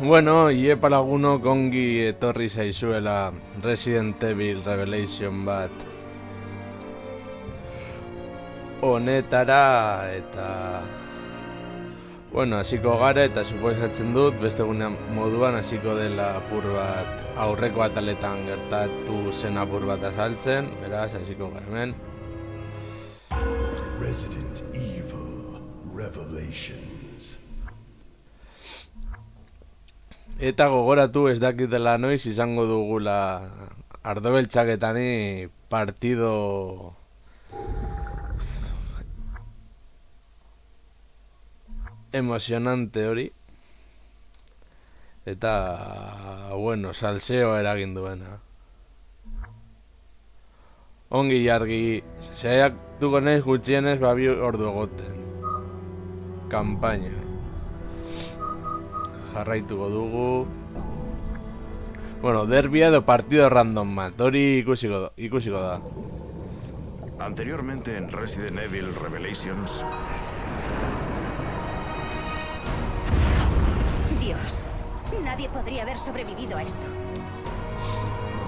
Bueno, iepa lagunok ongi etorri zaizuela Resident Evil Revelation bat honetara eta bueno, hasiko gara eta suposatzen dut beste egunean moduan hasiko dela apur bat aurreko ataletan gertatu zen apur bat azaltzen, beraz hasiko gara hemen. Resident Evil Revelations. Eta gogoratu ez dakitela noiz izango dugula ardobeltzaketani partido emocionante hori. Eta, bueno, salseo eragin duena. Ongi jargi, saiatuko naiz gutxienez babi ordu egoten. Kampaina. Jarraituko dugu. Bueno, derbia edo partido random bat, hori ikusiko da. Anteriormente en Resident Evil Revelations. Dios, nadie podría haber sobrevivido a esto.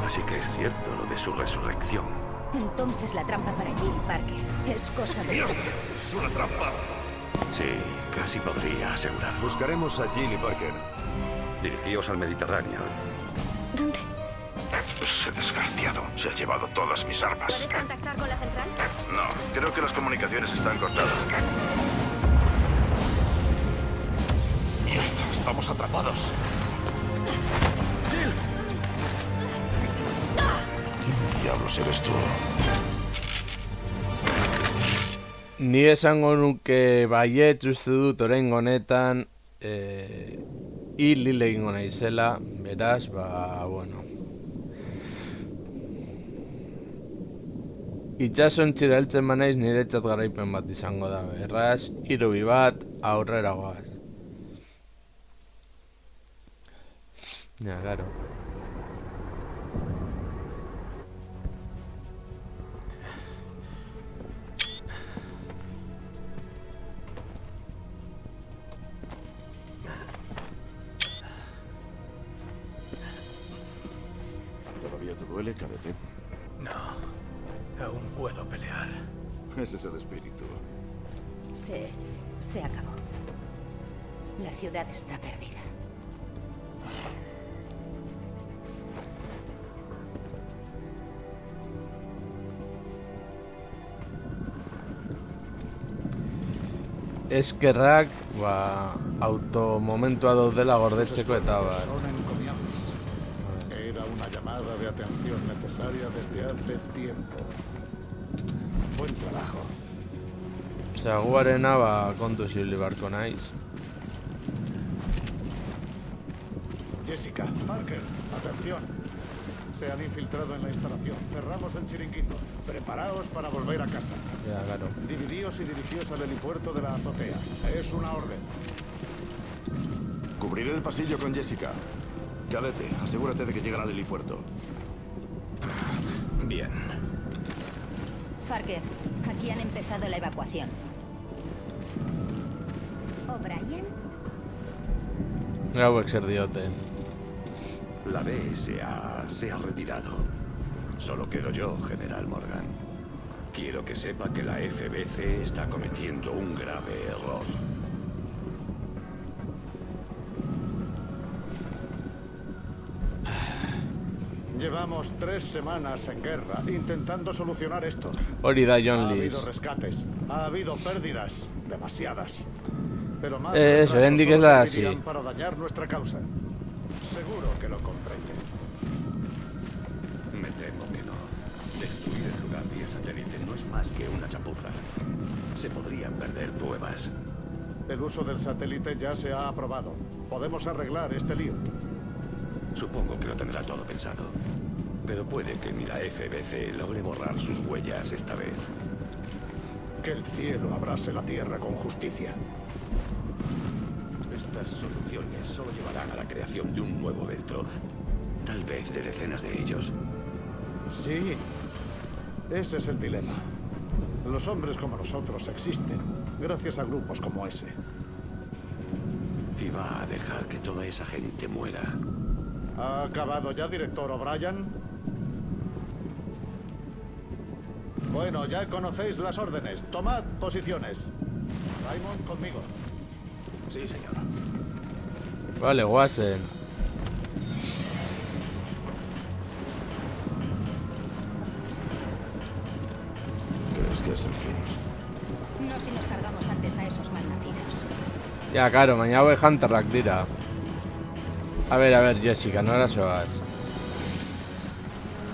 Así que es cierto lo de su resurrección. Entonces la trampa para Jill Parker es cosa de... ¡Es una trampa! Sí, casi podría asegurarlo. Buscaremos a Jill y Parker. Dirigíos al Mediterráneo. ¿Dónde? Ese desgraciado se ha llevado todas mis armas. ¿Puedes contactar con la central? No, creo que las comunicaciones están cortadas. ¡Mierda! ¡Estamos atrapados! ¡Jill! ¿Quién diablos eres tú? Ni esango nuke baietz uste dut oraingo honetan hil egingo naizela, beraz, bueno. Itxasontxira heltzen banaiz niretzat garaipen bat izango da, beraz, 3-2 bat, aurrera goaz. Ja, claro. ¿Todavía te duele, cadete? No, aún puedo pelear. Ese es el espíritu. Se acabó. La ciudad está perdida. Eskerrak, automomentua daudela gordetzeko eta Son encomiables. Era una llamada de atención necesaria desde hace tiempo. Buen trabajo. Zaguarena, kontuz ibili barko naiz. Jessica, Parker, atención. Se han infiltrado en la instalación. Cerramos el chiringuito. Preparaos para volver a casa. Ja, claro. Dividíos y dirigíos al helipuerto de la azotea. Es una orden. Cubriré el pasillo con Jessica. Cadete, asegúrate de que lleguen al helipuerto. Bien. Parker, aquí han empezado la evacuación. ¿O'Brien? Gauek zer diote. La BSA se ha retirado. Solo quedo yo, General Morgan. Quiero que sepa que la FBC está cometiendo un grave error. Llevamos 3 semanas en guerra intentando solucionar esto. Hori da Ha John Lee. habido rescates, ha habido pérdidas, demasiadas. Pero más Eso, retrasos Andy, que solo es la servirían así. para dañar nuestra causa. Seguro que lo comprende. Me temo que no. Destruir el lugar vía satélite no es más que una chapuza. Se podrían perder pruebas. El uso del satélite ya se ha aprobado. Podemos arreglar este lío. Supongo que lo tendrá todo pensado. Pero puede que ni la FBC logre borrar sus huellas esta vez. Que el cielo abrase la tierra con justicia. Estas soluciones solo llevarán a la creación de un nuevo Veltro. Tal vez de decenas de ellos. Sí, ese es el dilema. Los hombres como nosotros existen gracias a grupos como ese. Luffy va a dejar que toda esa gente muera. ¿Ha acabado ya, director O'Brien? Bueno, ya conocéis las órdenes. Tomad posiciones. Raymond, conmigo. Sí, señor. Vale, Wasen. ¿Crees que es el fin? No si nos cargamos antes a esos malnacidos. Ja, karo, baina hauek Hunterrak dira. A ver, Jessica, nora zoaz.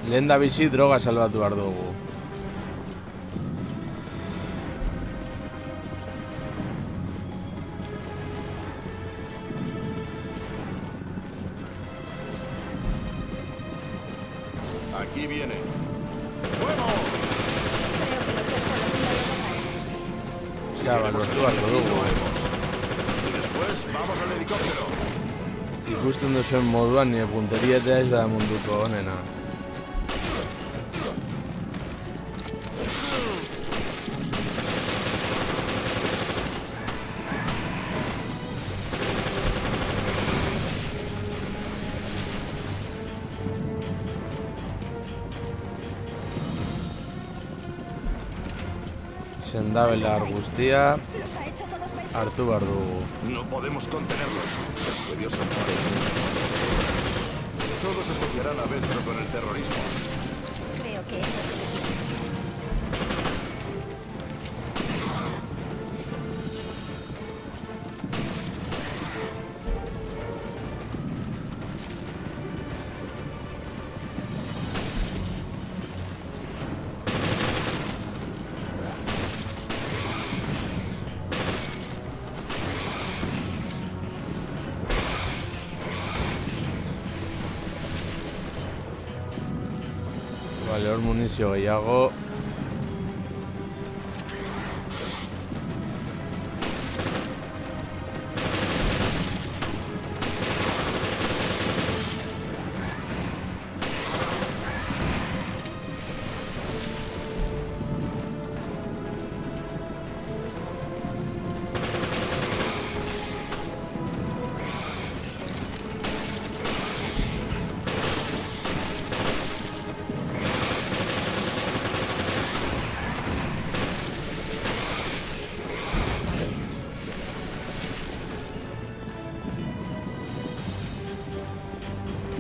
Lehen da bizi droga salbatu behar dugu. Aquí viene. Creo que los dos solos no lo lograremos. Ja, balortu beharko dugu. Y después vamos al helicóptero. Ikusten duzuen moduan nire punterieta ez da munduko onena. Sendabelar guztia Los ha hecho todos vencer. hartu behar dugu. No podemos contenerlos. Que Dios se ampare. Todos asociarán a Veltro con el terrorismo. Creo que eso es lo que quieren. Vale, hor munizio gehiago.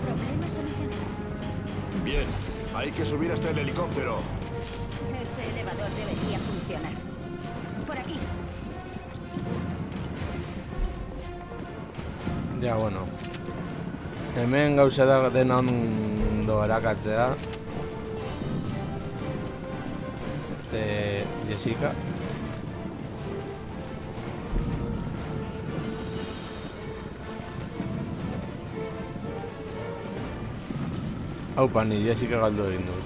Problema solucionado. Bien, hay que subir hasta el helicóptero. Ese elevador debería funcionar. Por aquí. Ja, bueno. Hemen gauza da dena ondo arakatzea. Jessica. Haupa, ni Jessica galdu egin dut.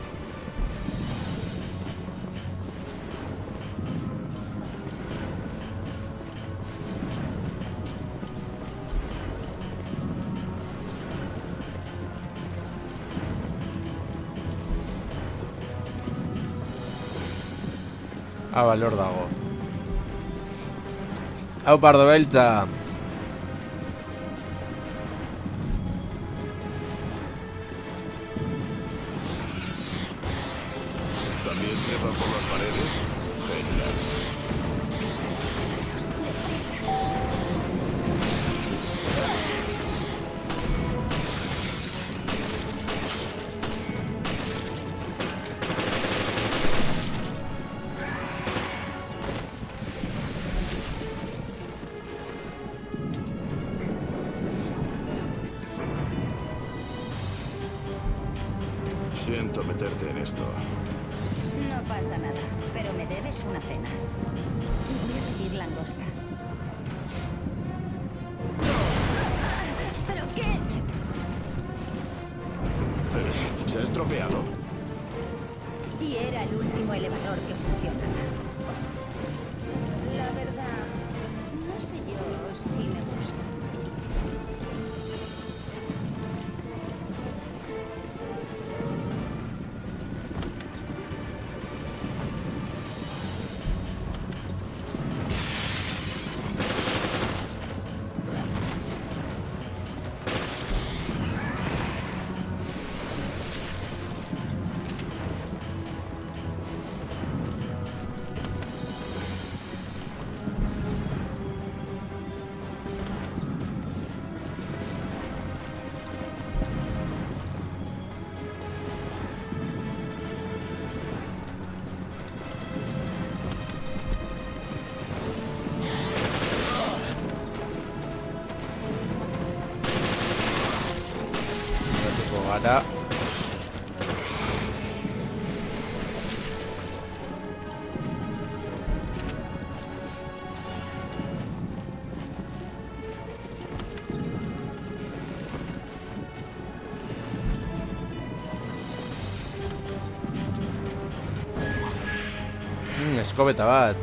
Bale, hor dago. Hau, pardo beltza! ¿También trepan por las paredes? Genial. Están separados. Deprisa. Siento meterte en esto. No pasa nada, pero me debes una cena. Voy a pedir langosta. ¿Pero qué? ¿Se ha estropeado? Y era el último elevador que funcionaba. La verdad, no sé yo si me gusta. ahora. Eskobeta bat.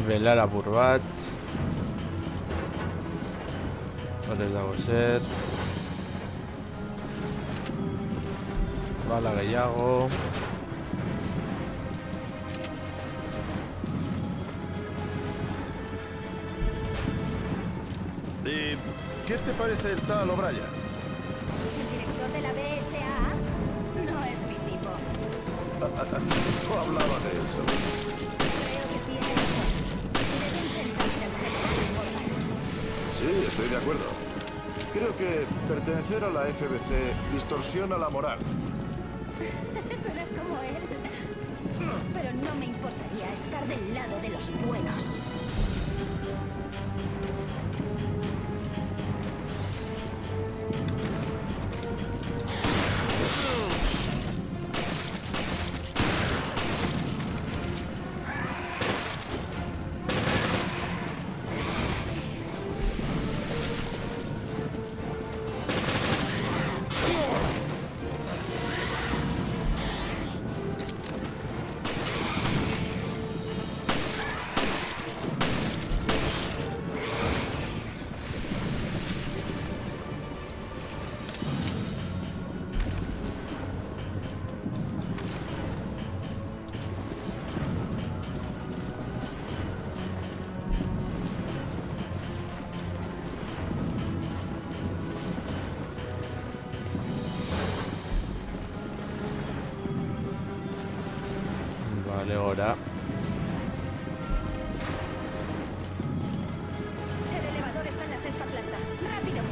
Belar apur bat. Hor ez dago zer. Bala gehiago. ¿Y qué te parece el tal O'Brien? ¿El director de la BSA? No es mi tipo. No hablaba de eso. Creo que tiene razón. Debe enfrentarse al general Morgan. Sí, estoy de acuerdo. Creo que pertenecer a la FBC distorsiona la moral. Suenas como él. Pero no me importaría estar del lado de los buenos. Vale, ahora. El elevador está en la sexta planta. ¡Rápido!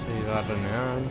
Siga reneando.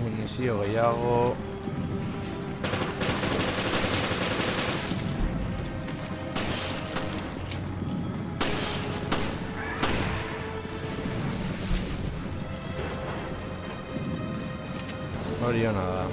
Munizio gehiago. No haría nada.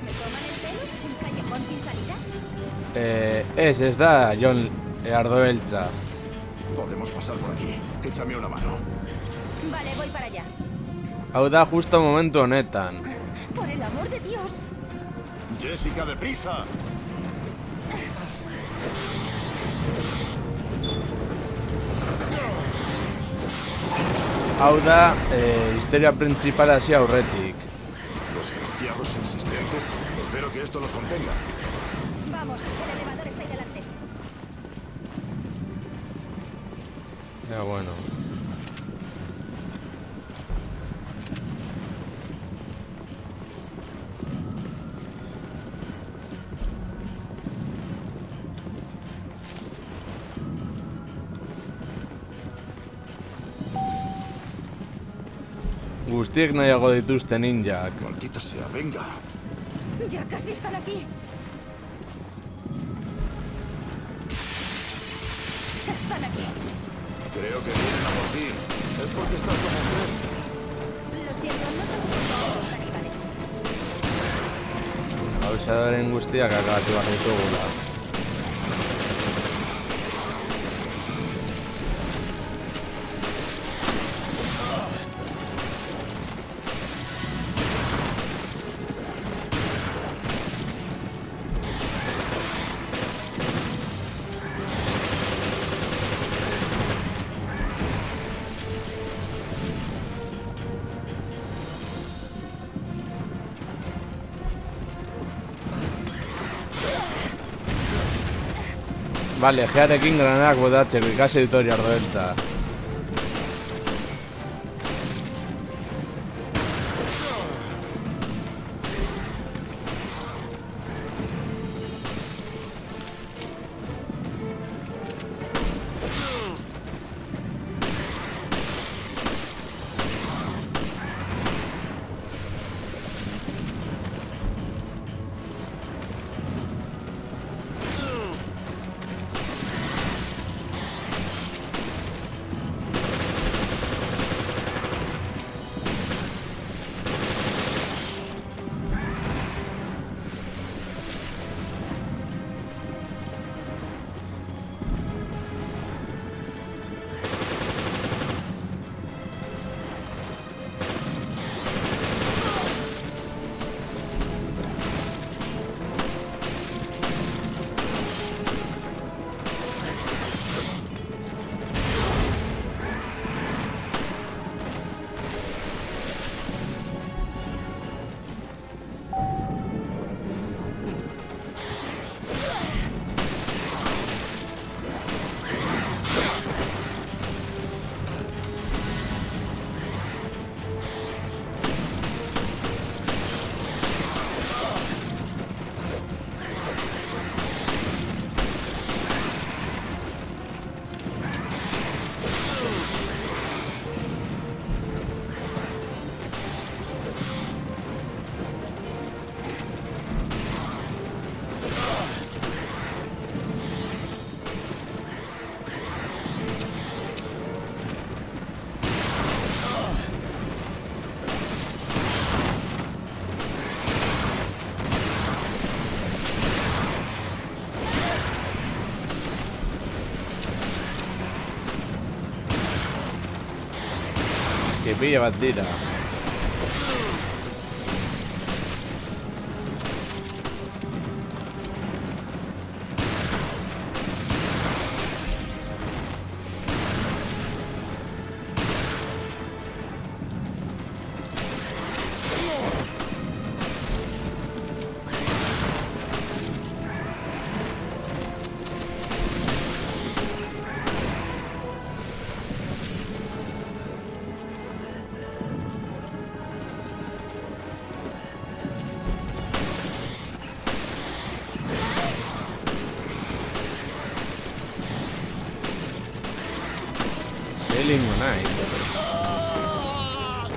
¿Me toman el pelo? ¿Un callejón sin salida? Ez da, Jon Ardoeltza. Podemos pasar por aquí. Échame una mano. Vale, voy para allá. Hau da justo momentu honetan. Por el amor de Dios. Jessica, deprisa. Hau da, historia principal hasi aurretik. Los iniciados insistentes. Espero que esto los contenga. Vamos, el elevador está ahí delante. Ya bueno. Guztiek nahiago dituzte ninjak. Maldita sea, venga. Ya casi están aquí. Están aquí. Creo que vienen a por ti. Es porque estás como un tren. Lo siento, no somos los caníbales. Hausadoren guztiak akabatu behar ditugula. Vale, gearekin granadak botatzeko ikasi dut hori ardoelta. Que pilla bat dira. Feeling nice.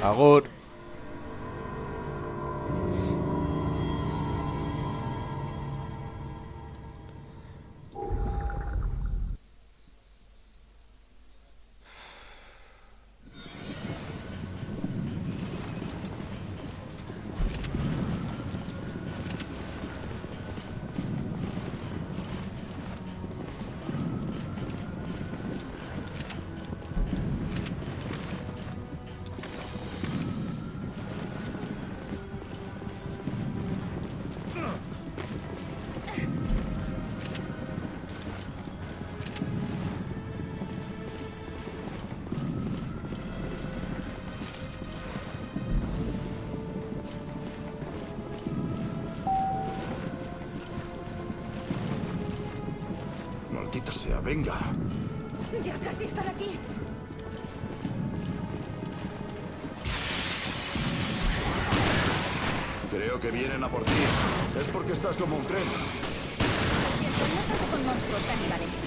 Agur. Maldita sea, venga. Ya casi están aquí. Creo que vienen a por ti. Es porque estás como un tren. Lo siento, no salgo con monstruos caníbales.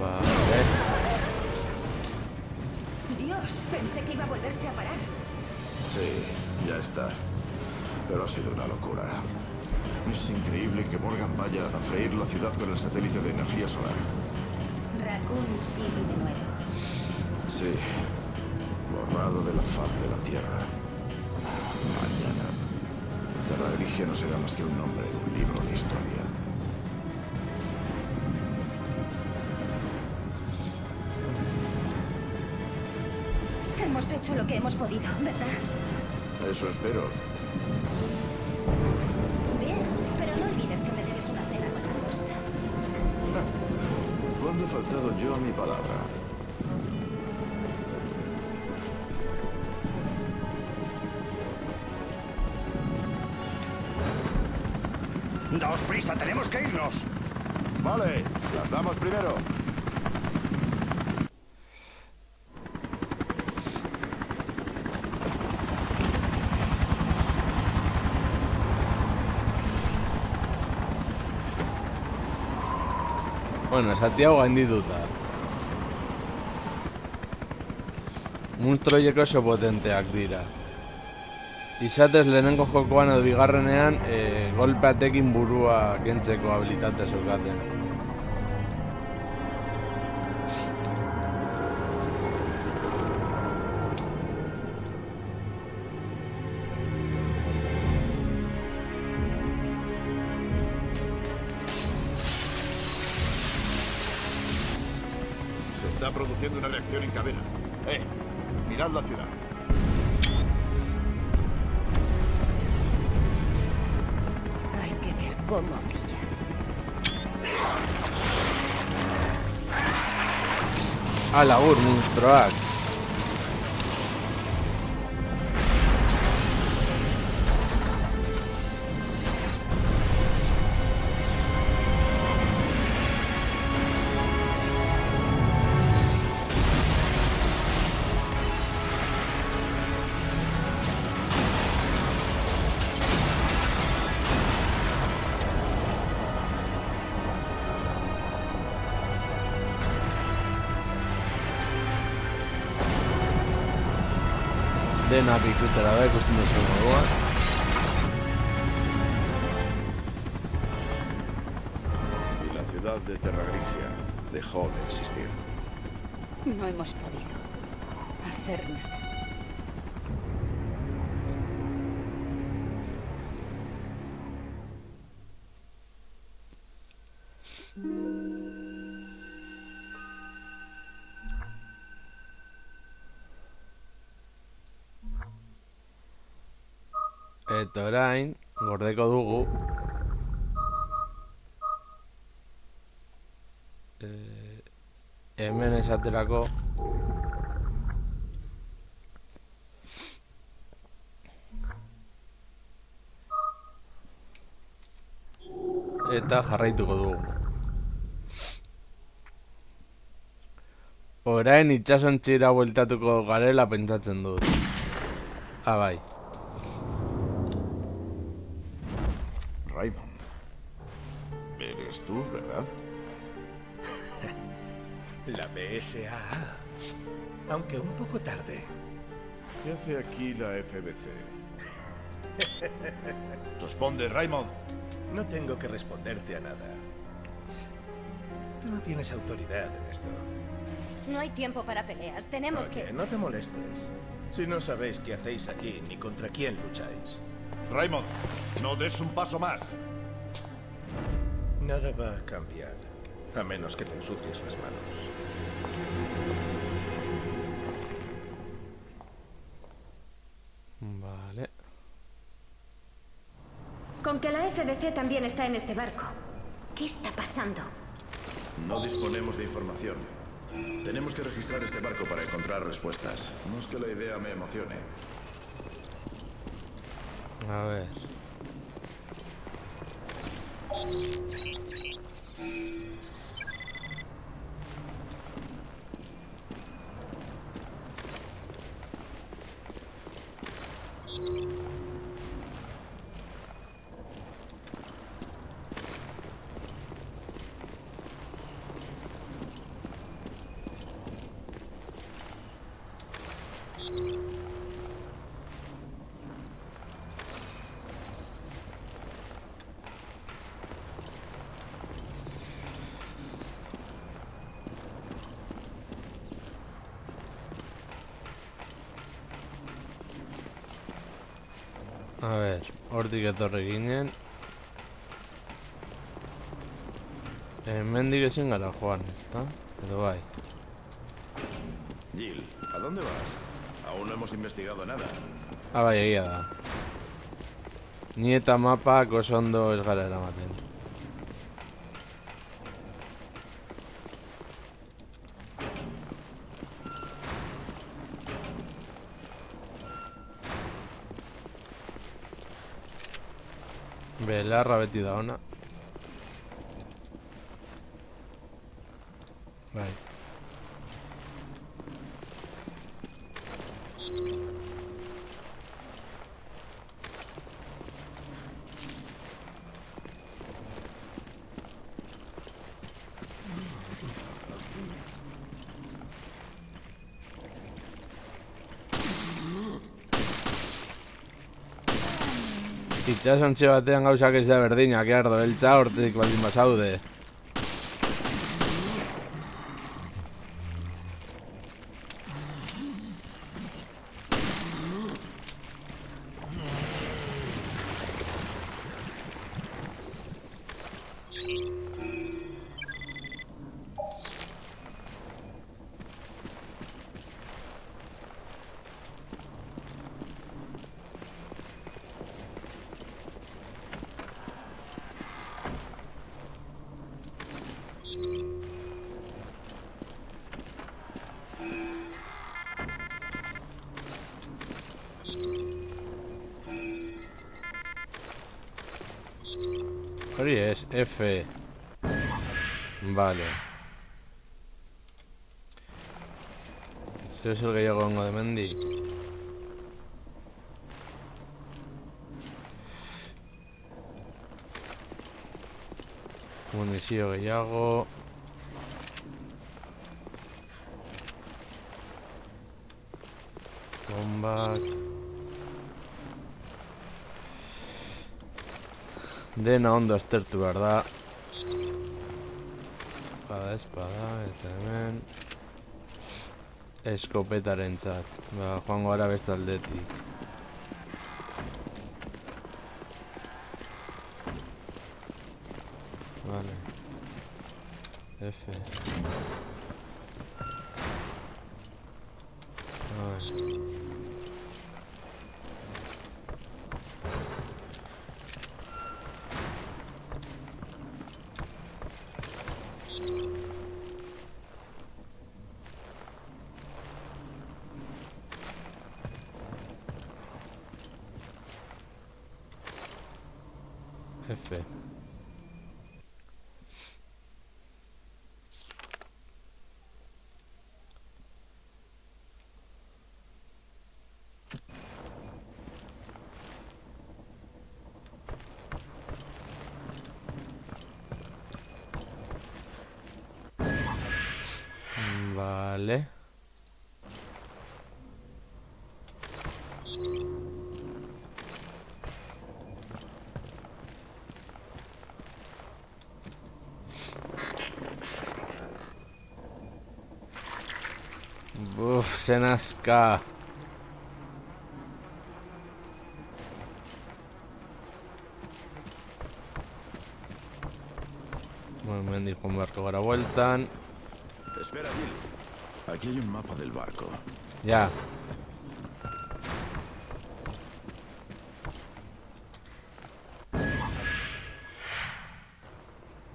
Vale. Dios, pensé que iba a volverse a parar. Sí, ya está. Pero ha sido una locura. Es increíble que Morgan vaya a freír la ciudad con el satélite de energía solar. Raccoon City de nuevo. Sí, borrado de la faz de la Tierra. Mañana, Terra Grigia no será más que un nombre en un libro de historia. Hemos hecho lo que hemos podido, ¿verdad? Eso espero. Bien, pero no olvides que me debes una cena con langosta. ¿Cuándo he faltado yo a mi palabra? Daos prisa, tenemos que irnos. Vale, las damas primero. Bueno, esatia gaindituta. Monstruoiek oso potenteak dira. Izatez lehenengo jokoan edo bigarrenean golpeatekin burua kentzeko habilitate zeukaten. Se está produciendo una reacción en cadena. Mirad la ciudad. Hay que ver cómo brilla. Ala, monstruoak. Dena pikutera da ikusten duzu moduan. ciudad de Terra Grigia dejó de existir. No hemos podido hacer nada. Eta orain, gordeko dugu hemen esaterako eta jarraituko dugu. Orain itsasontzira bueltatuko garela pentsatzen dut. Bai. Raymond. Eres tú, ¿verdad? La BSAA. Aunque un poco tarde. ¿Qué hace aquí la FBC? Responde, Raymond. No tengo que responderte a nada. Tú no tienes autoridad en esto. No hay tiempo para peleas. Tenemos Oye, que... no te molestes. Si no sabéis qué hacéis aquí ni contra quién lucháis. Raymond, no des un paso más. Nada va a cambiar. A menos que te ensucies las manos. Vale. Con que la FBC también está en este barco. ¿Qué está pasando? No disponemos de información. Tenemos que registrar este barco para encontrar respuestas. No es que la idea me emocione. A ver. A ver, hortik etorri ginen. Hemendik ezin gara joan, ezta? Edo bai. Jill, ¿a dónde vas? Aún no hemos investigado nada. Bai, egia da. Ni eta mapak oso ondo ez gara eramaten. Belarra beti da ona. Bai. Itxasontxe batean gauzak ez da berdinak, ardo, beltza hortik baldin bazaude. Hori ez, F. Vale. Zer zer gehiago gongo de mendi. Munizio gehiago. Bombak. Dena ondo aztertu behar da. espada, eta hemen eskopetaren txat. Ba, joango gara beste aldetik. Vale. F. Vale. F. Vale. Uf, se nazka. Bueno, me dijo un barco para vueltan. Espera, Jill. Aquí hay un mapa del barco. Ya.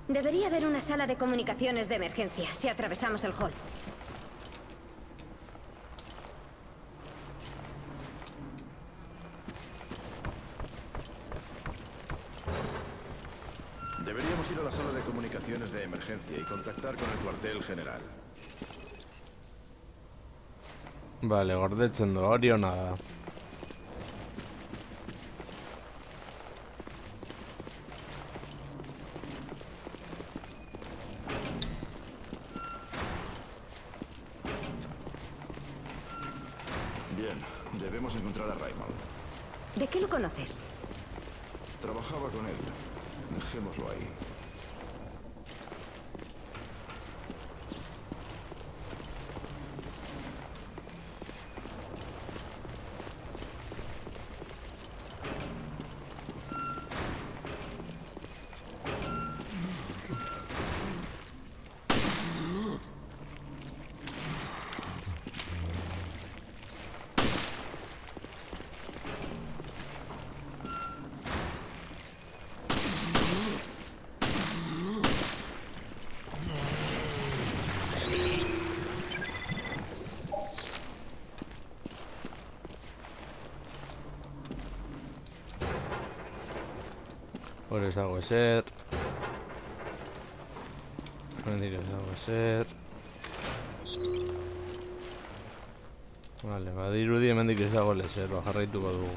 Debería haber una sala de comunicaciones de emergencia si atravesamos el hall. Deberíamos ir a la sala de comunicaciones de emergencia y contactar con el cuartel general. Vale, gordetzen du, hori hona da. Bien, debemos encontrar a Raymond. ¿De qué lo conoces? Trabajaba con él. Dejémoslo ahí. Hor ez dago ezer. Hemendik ez dago ezer. Vale, badirudi hemendik ez dago ezer, jarraituko dugu.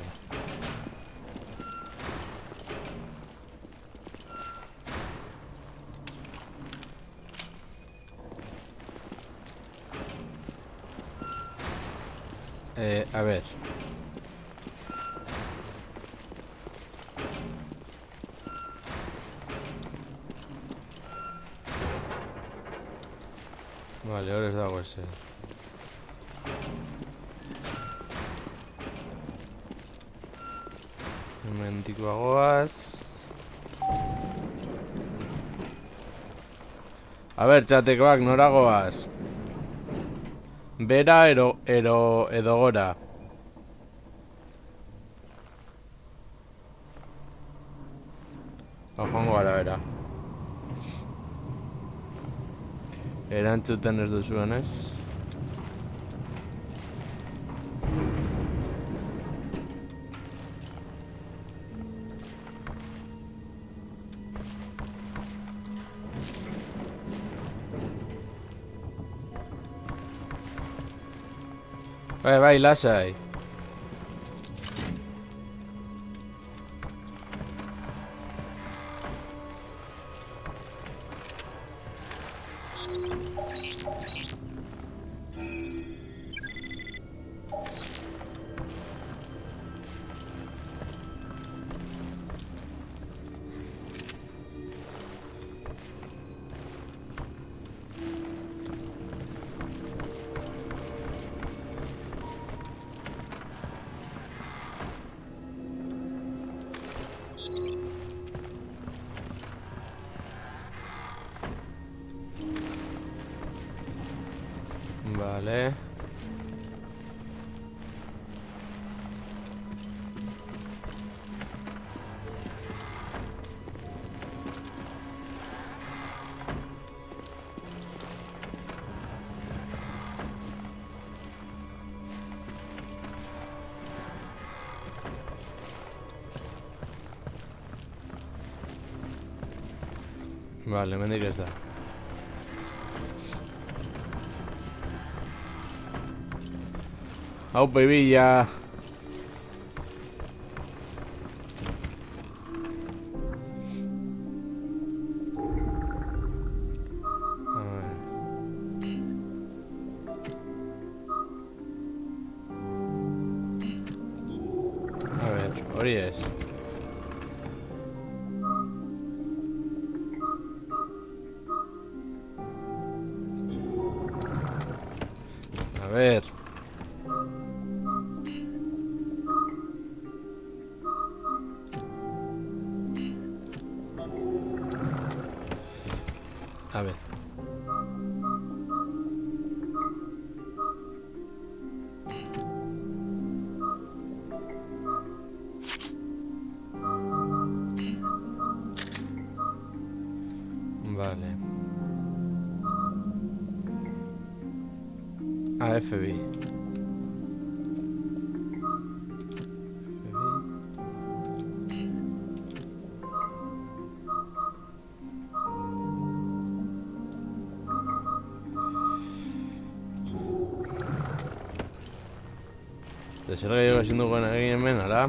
A ver. Vale, hor ez dago ezer. Hemendik bagoaz. A ber, txatekoak, noragoaz? Bera edo gora. Joango gara bera. Erantzuten ez duzuen, ez? Bai, lasai. Vale. Vale, hemendik ez da. Hau bebila. A ver, hori ez. A ver. A ver. Vale. AFB. Zer gehiago ezin dugun egin hemen, ara?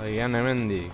Agian hemendik.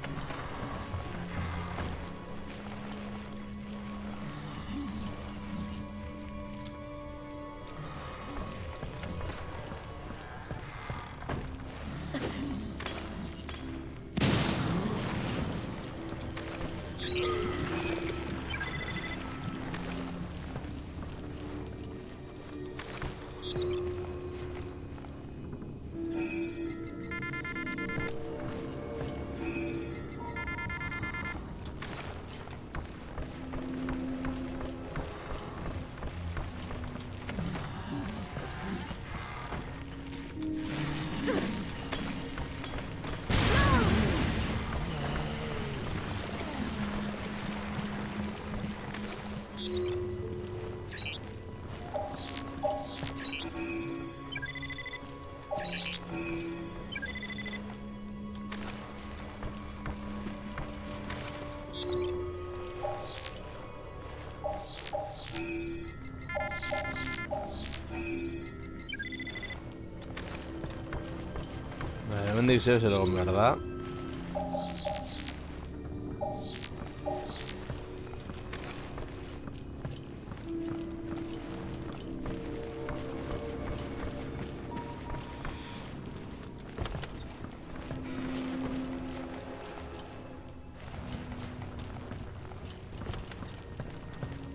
Vale, hemendik zeo zer egon behar da.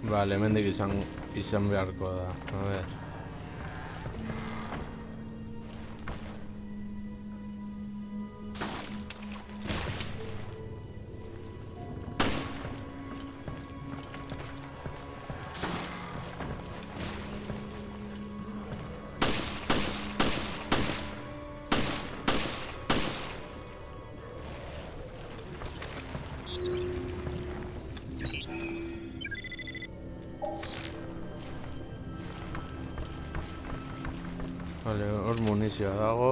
Vale, hemendik izan beharko da. A ver. Vale, hor munizioa dago.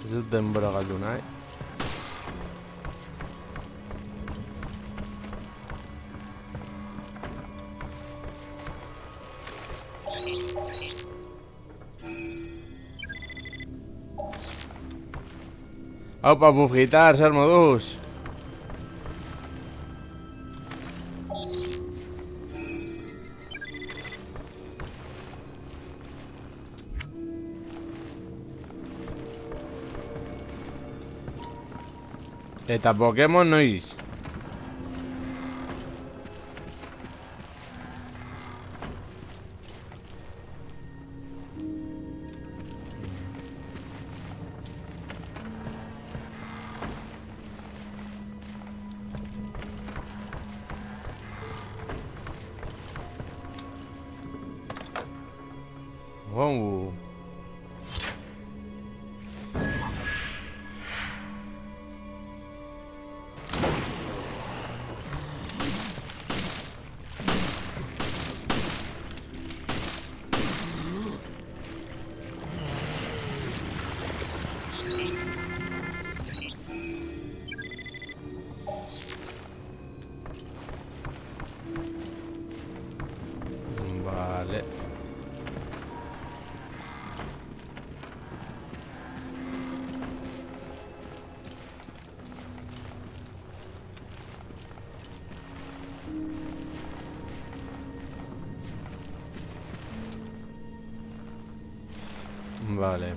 Ez dut denbora galdu nahi. Aupa, Pufgitar, zer moduz? Eta Pokemon noiz? Wow. Vale. Vale.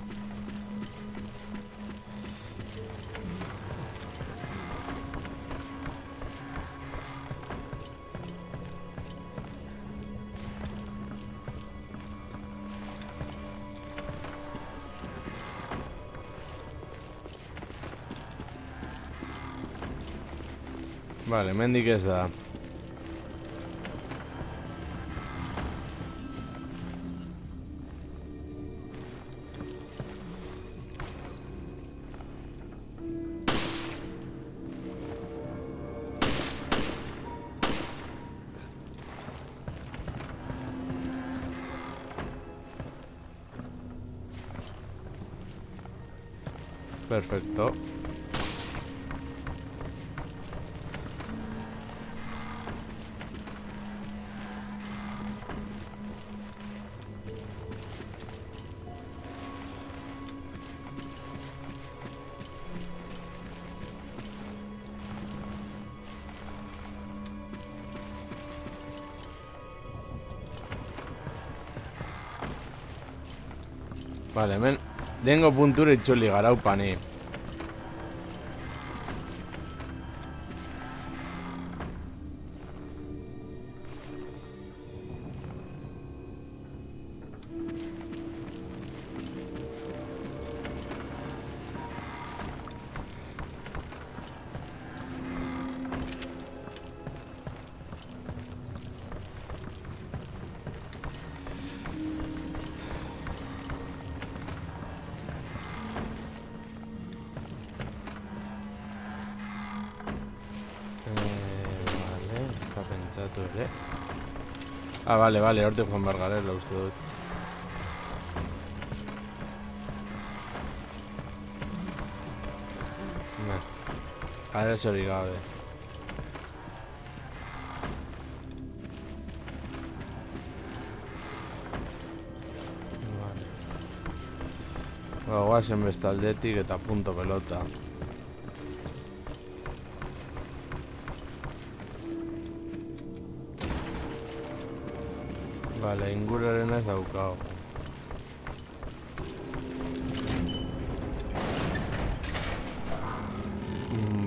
Vale, hemendik ez da. Perfecto. Vale, hemen dengo puntura itzuli gara upani. Vale, está pentsatu ere. Ah, vale, hortik joan behar garela uste dut. Arazorik gabe. Vale. Guazen bestaldetik eta punto pelota. Vale, inguraren ez daukau.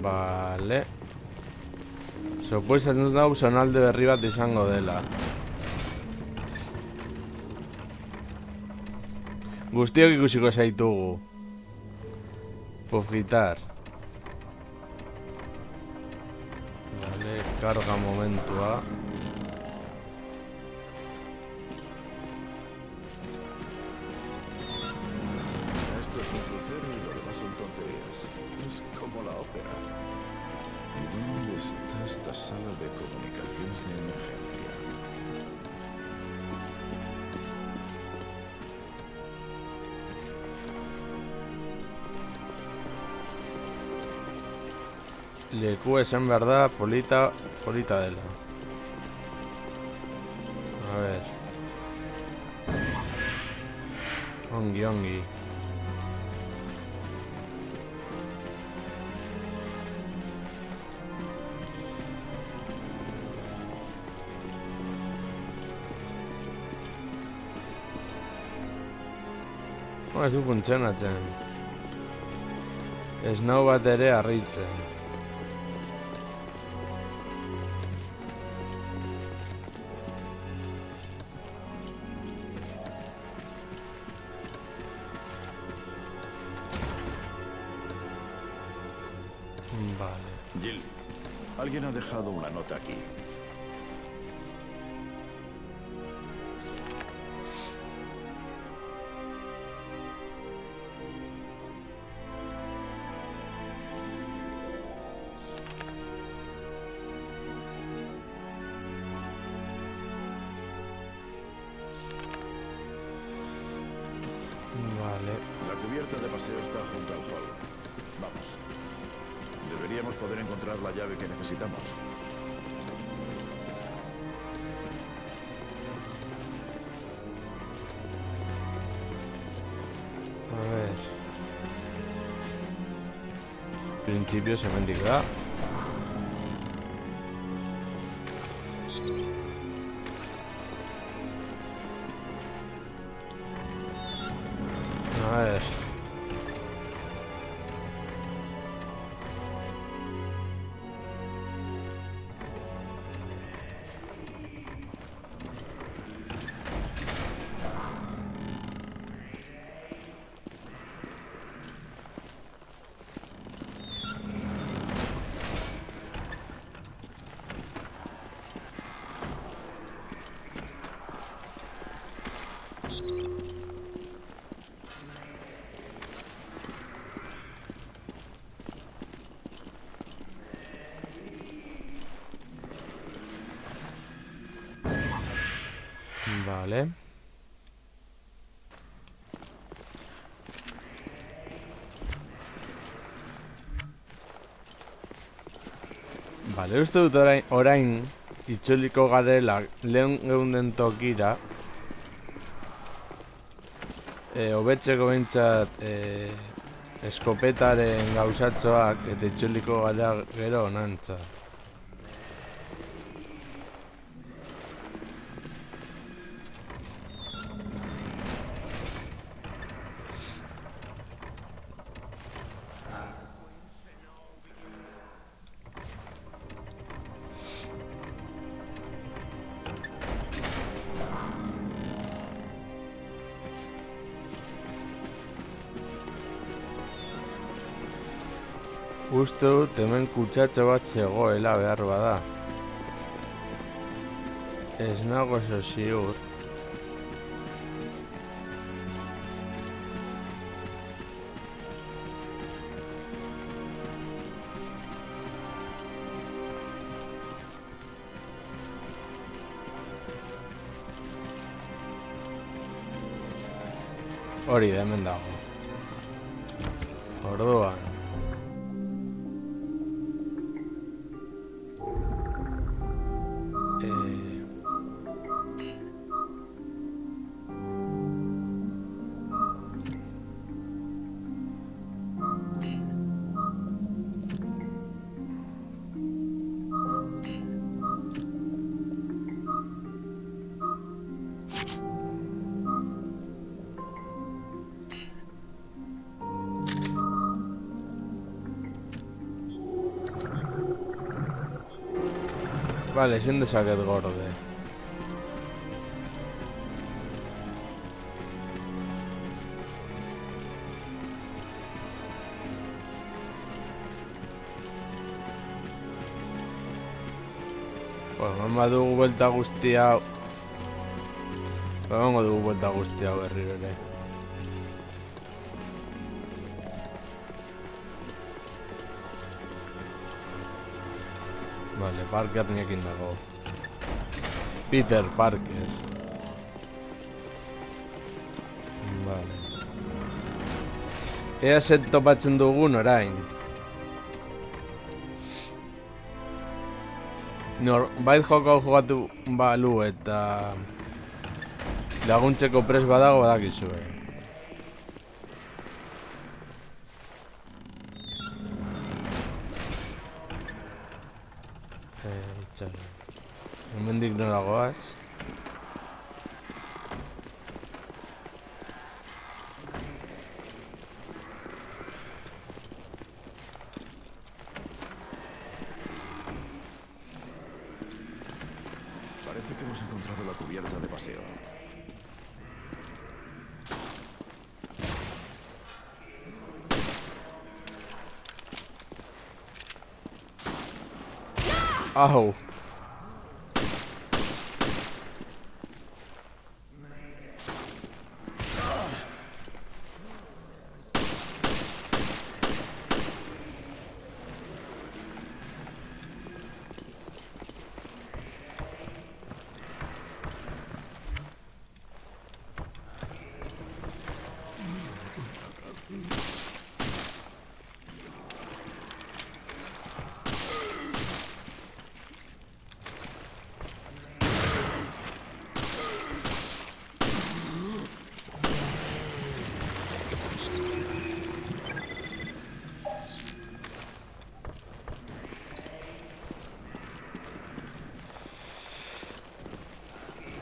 Vale. Sopuezatzen dut hau zonalde berri bat izango dela. Guztiok ikusiko zaitugu. Pufgitar. Vale, karga momentua. Esto es un crucero y lo demás son tonterías. Es como la ópera. ¿Dónde está esta sala de comunicaciones de emergencia? Leku esan behar da polita dela. A ver. Ongi. Ez du funtzionatzen. Ez nau bat ere harritzen. Vale. Jill, alguien ha dejado una nota aquí. Vale. La cubierta de paseo está junto al hall. Vamos. Deberíamos poder encontrar la llave que necesitamos. A ver. Principio se me indica. A ver. Vale. Vale, uste dut orain itzuliko garela lehen geunden tokira. Hobetzeko behintzat eskopetaren gauzatxoak eta itzuliko gara gero onantza. Uste dut hemen kutsatxo bat zegoela behar bada. Ez nago oso ziur. Hori da hemen dago. Orduan. Vale, ezin dezaket gorde. Eman badugu buelta guzti hau. Emango dugu buelta guzti hau berriro ere. Vale, Parker niekin dago. Peter Parker. Vale. Ea set topatzen dugun orain. Norbait joko jugatu balu eta laguntzeko prest badago badakizue. Hemendik nora goaz. cubierta de paseo. Au.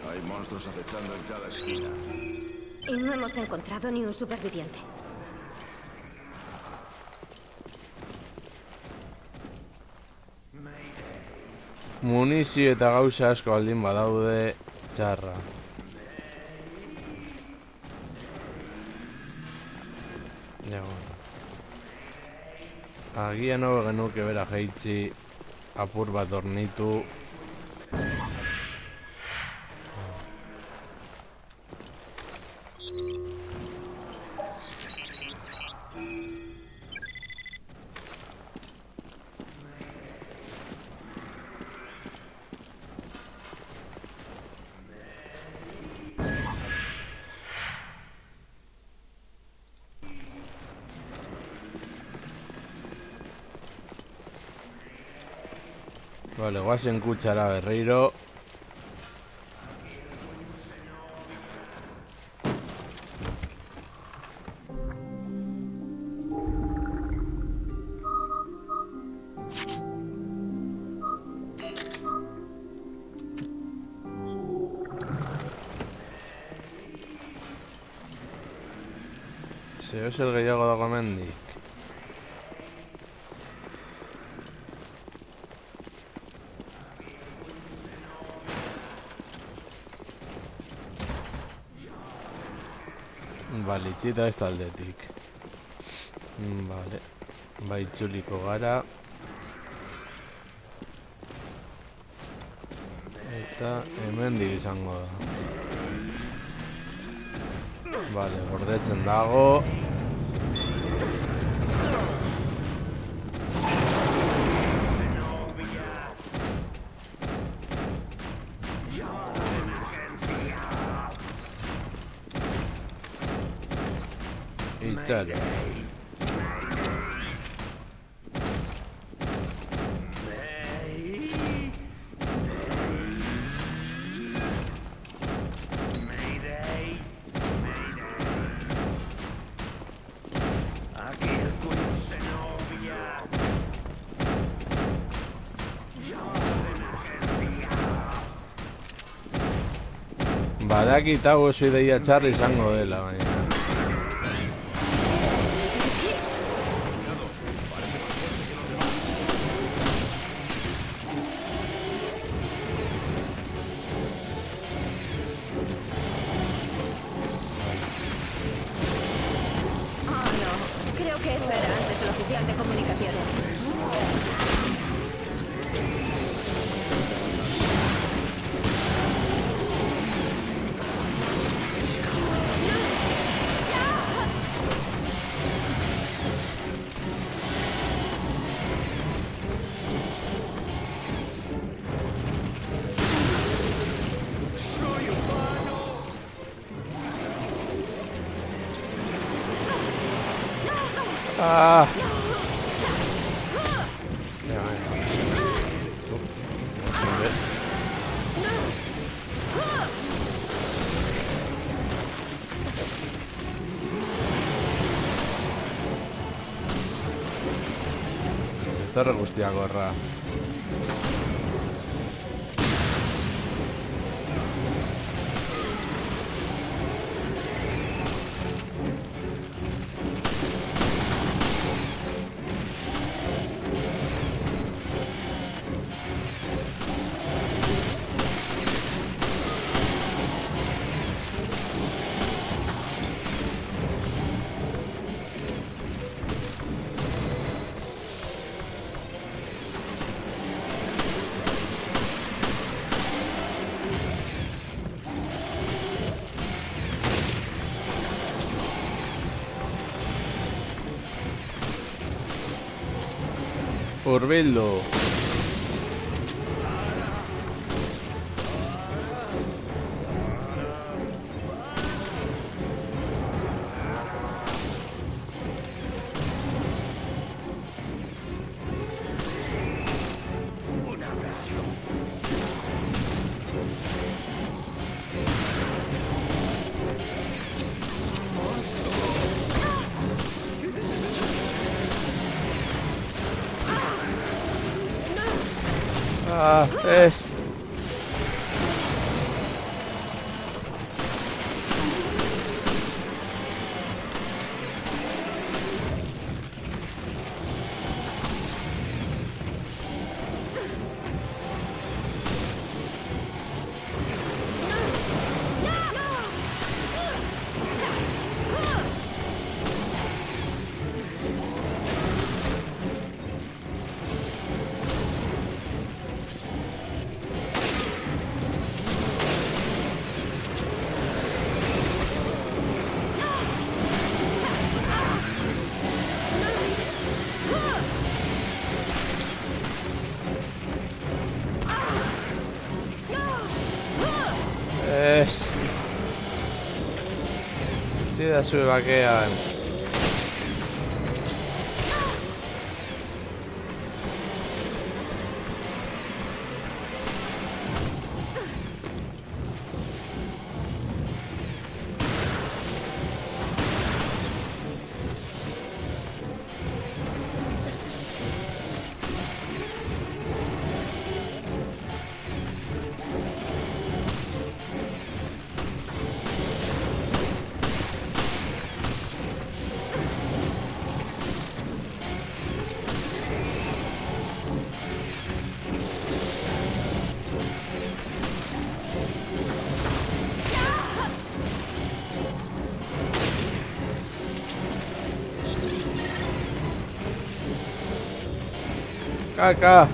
Hay monstruos acechando en cada esquina. Y no hemos encontrado ni un superviviente. Munizio eta gauza asko baldin badaude txarra. Ja, bueno. Agian hobe genuke bera jaitzi apur bat ornitu. Vale, guazen kutxara berriro. Zeo zer gehiago dago hemendik. Bale, itxita ez taldetik. Bale, baitzuliko gara. Eta hemendik izango da. Bale, gordetzen dago. Itxara. Badakit hau oso ideia txarra izango dela, baina. Oh, no. Creo que eso era antes el oficial de comunicaciones. Ah. Ya, Torre guztia gorra. Urbildu. Ah, es. Es. Tira su vaquean. Caca.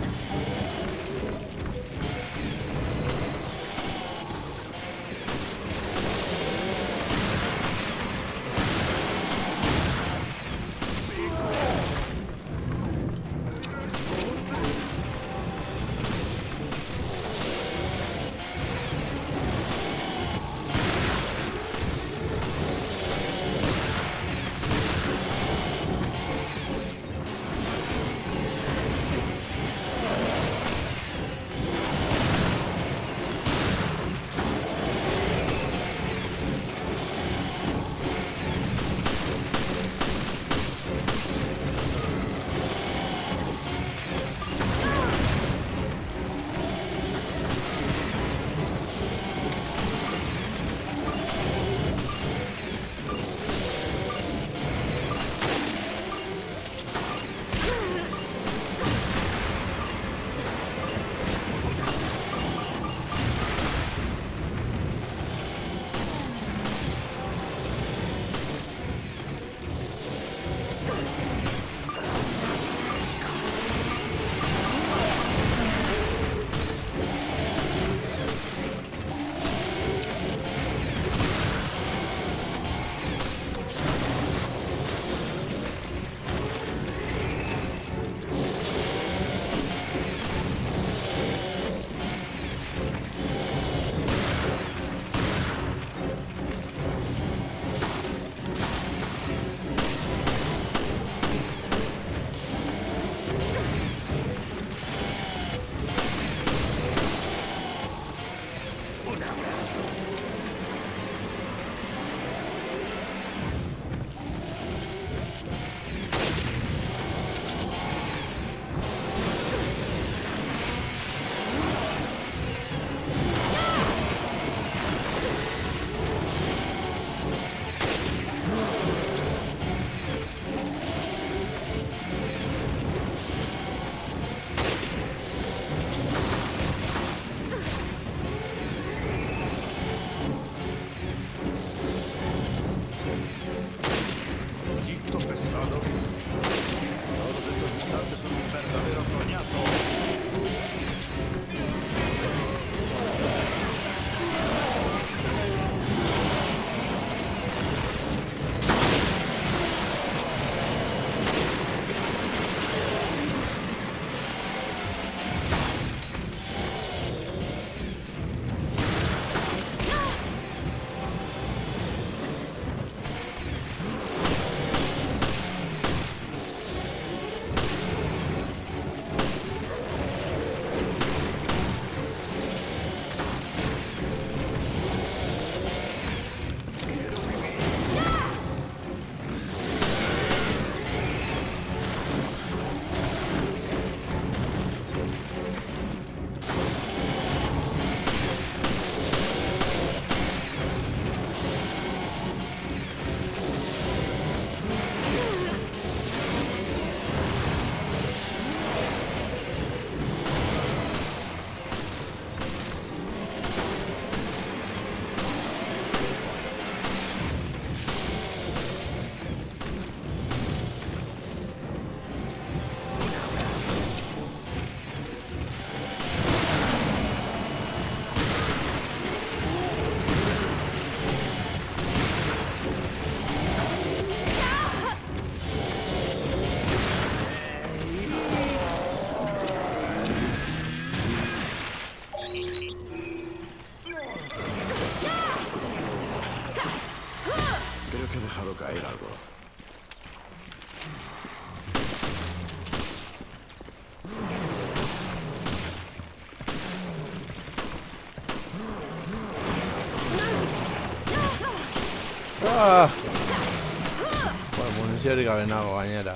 Muniziorik gabe nago gainera.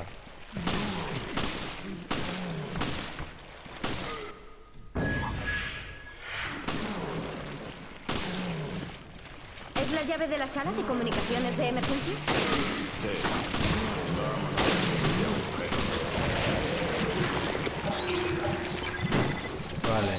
¿Es la llave de la sala de comunicaciones de emergencia? Sí. Vámonos. Este agujero. Vale.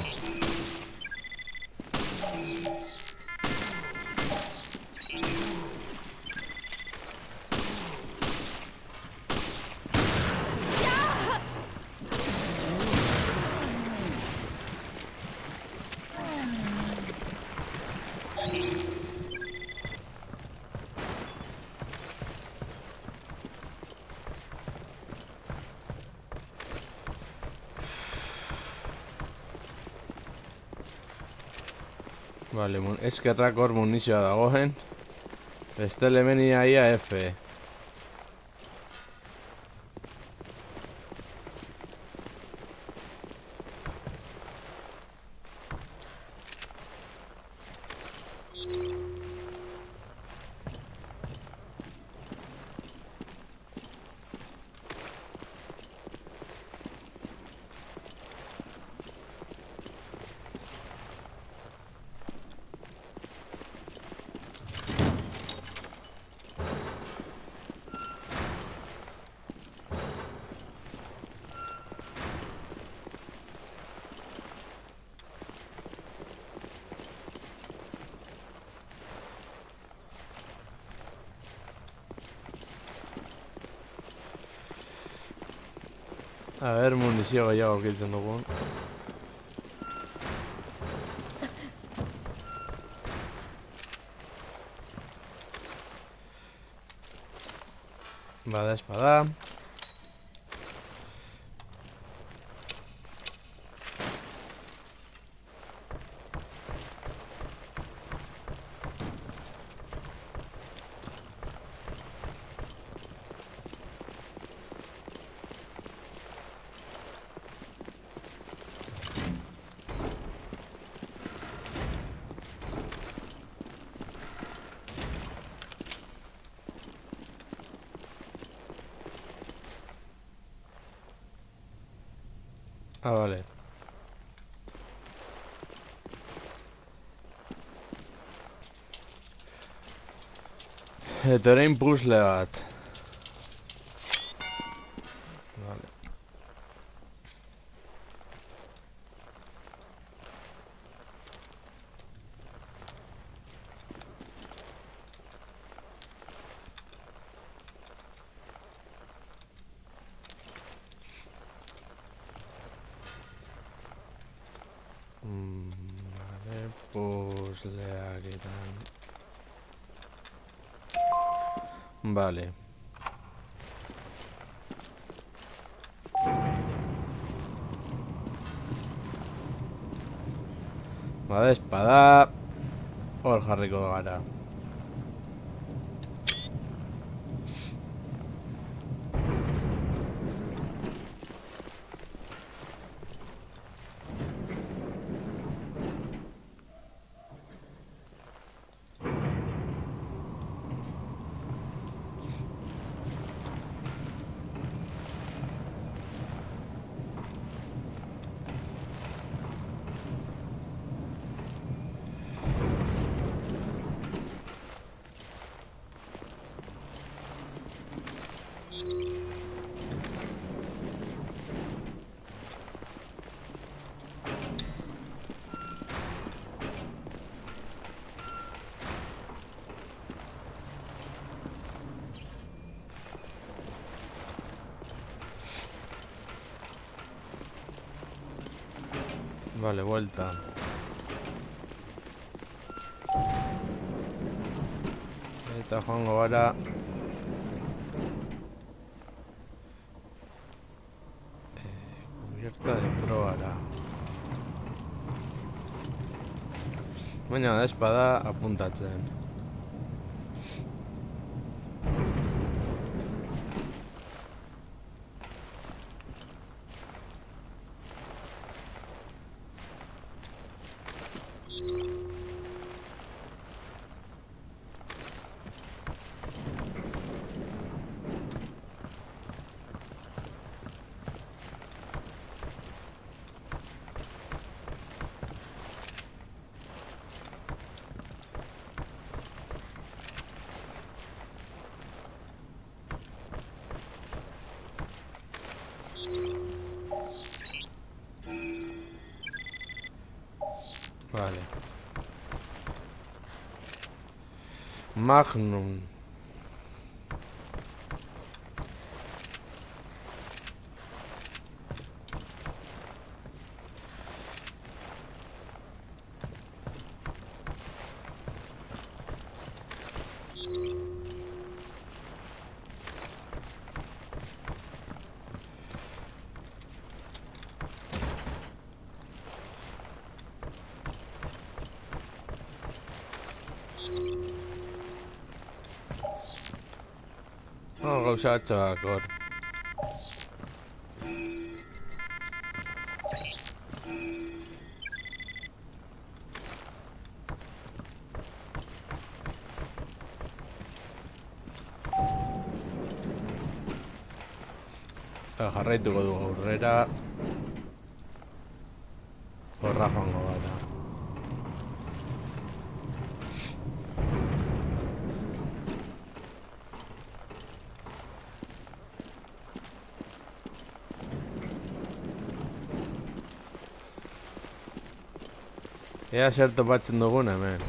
Vale, eskerrak hor munizioa dagoen. Beste elemenia ia F. A ver, munizio gehiago aurkitzen dugun. Bada espada. Ah, vale. Eta orain puzzle bat. Vale. Vale, puzzleak eran. Vale. Bada espada. Hor jarriko gara. Vale, vuelta. Eta joango gara. Cubierta de probara. Baina da espada apuntatzen. Magnum. Oh, gauza atxoak hor. Jarraituko dugu aurrera. Horra joango gara. Ea zer topatzen dugun hemen.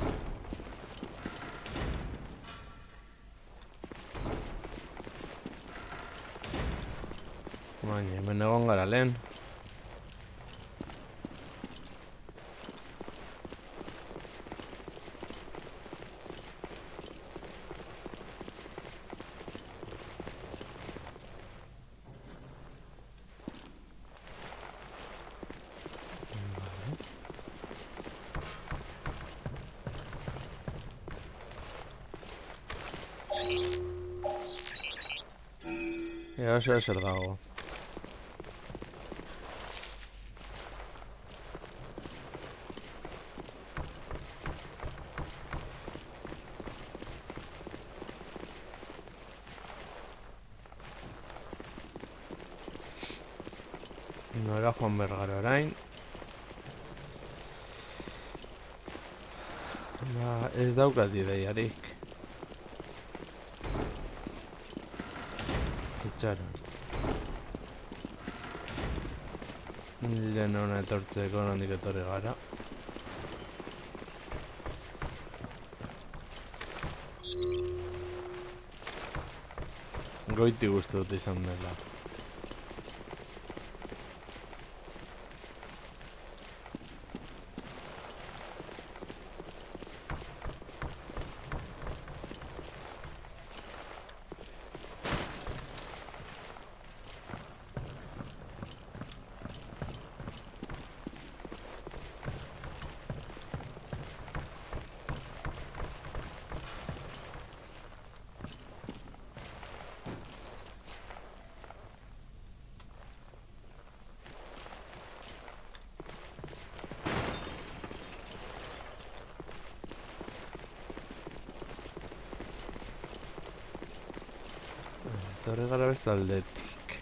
Baina, hemen egon gara lehen. Ea zer dago. Nora joan behar gara orain. Ez daukat ideiarik. Itxaron. Lehen hona etortzeko nondik etorri gara. Goiti guzti dut izan dela. Etorri gara beste aldetik.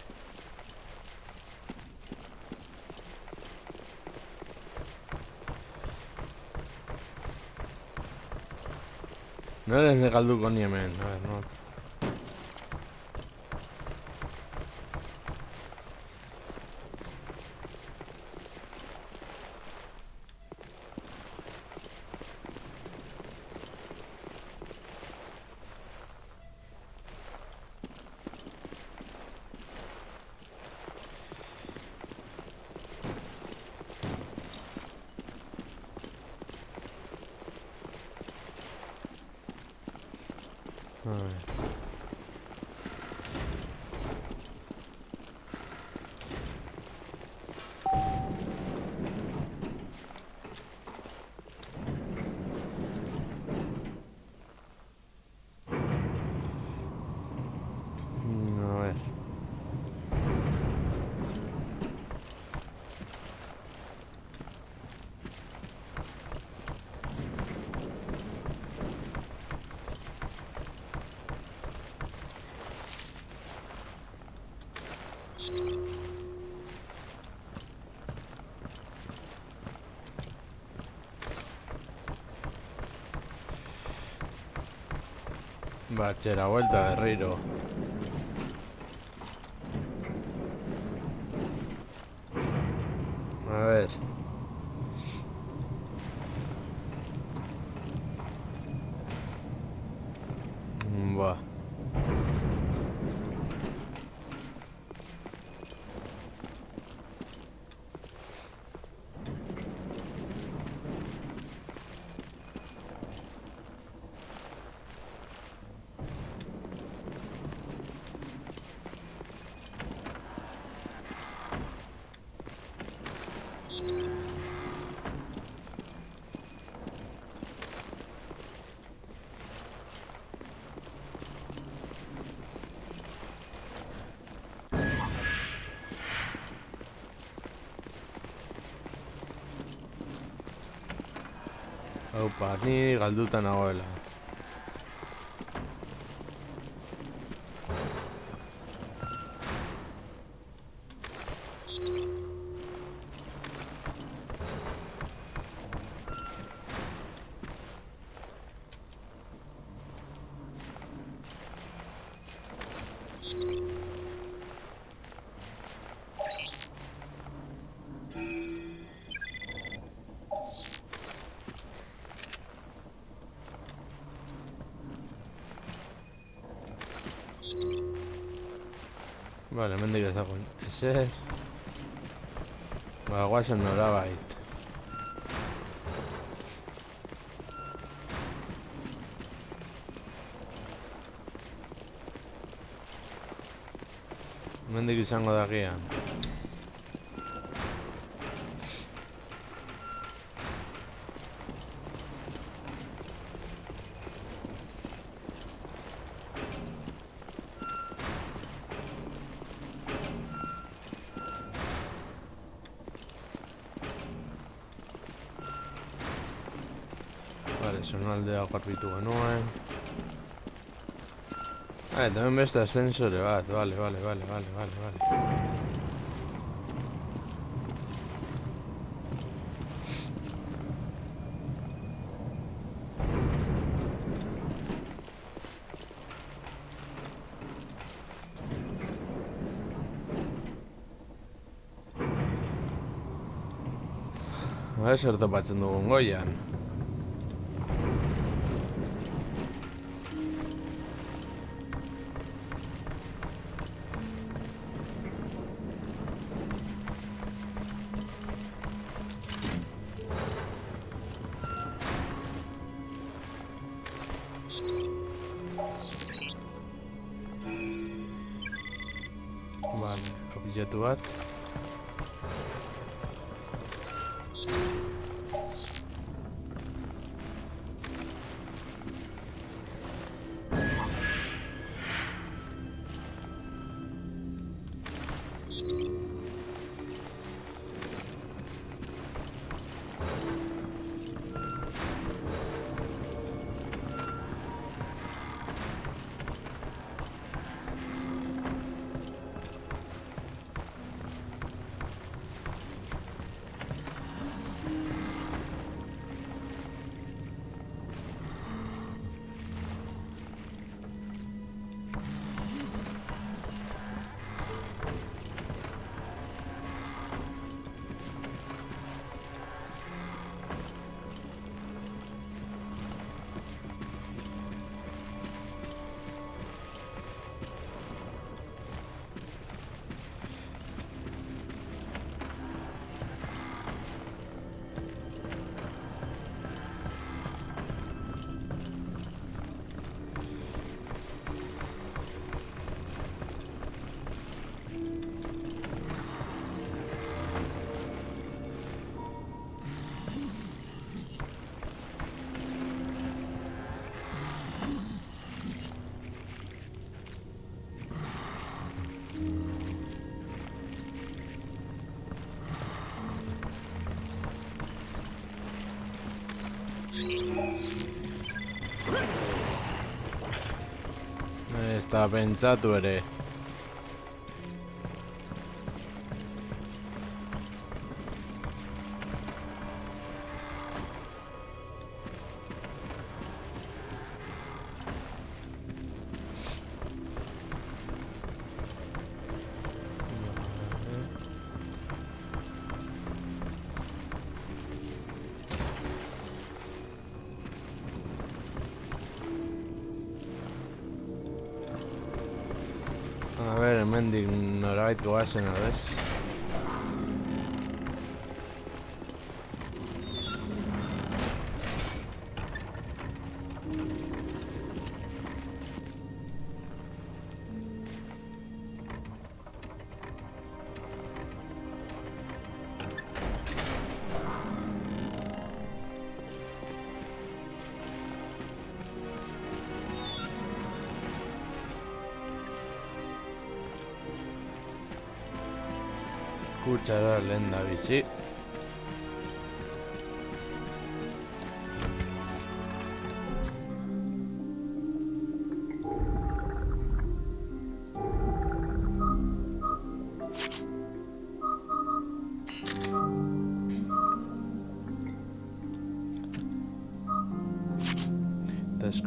Nore ez galduko ni hemen, a ver, no. A ver. A ver. Va, la vuelta, guerrero. A ver. Aupa, ni galduta nagoela. Vale, hemendik ez dago ezer. Ba, guazen norabait. Hemendik izango da gian. Vale, zonaldea garbitu genuen. Hemen beste ascensore bat, vale. Zer topatzen dugun goian. Vale, objektu bat. Eta pentsatu ere. A ver, hemendik norabait goazen, abez. Kutsara lehen da bizi.